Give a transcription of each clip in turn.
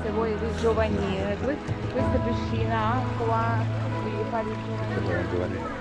Se vuoi il giovanile, questa piscina acqua, devi fare il giovanile.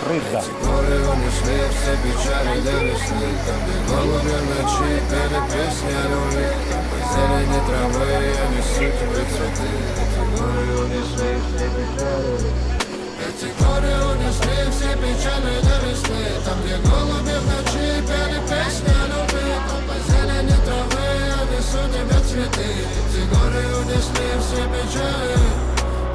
Fredda. Горе слепся, печали до весны. Голубя ночи, пели песни о любви. По зелени травы я несу тебе цветы. Горе унесли все печали. Эти горы унесли все печали до весны. Там, где голуби в ночи пели песни о любви. По зелени травы я несу тебе цветы. Эти горы унесли все печали.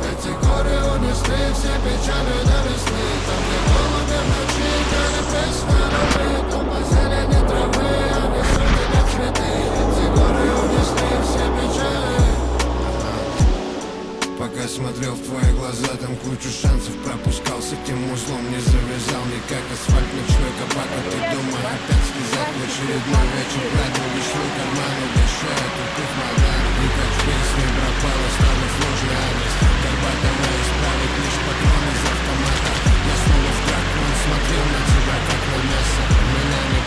Эти горы унесли все печали до весны. Там, где голуби в ночи пели песни о любви. Там по зелени травы я несу тебе цветы. Эти горы унесли все печали. Пока смотрел в твои глаза, там кучу шансов пропускал. С этим узлом не завязал никак. Асфальт, ночной кабак, а ты дома опять сказать. В очередной вечер радио лишь свой карман, угощая тупых мадам. И как в песне пропало, стало сложный адрес. Горбатого исправить лишь патрон из автомата. Я снова в драку, он смотрел на тебя как на мясо. Меня не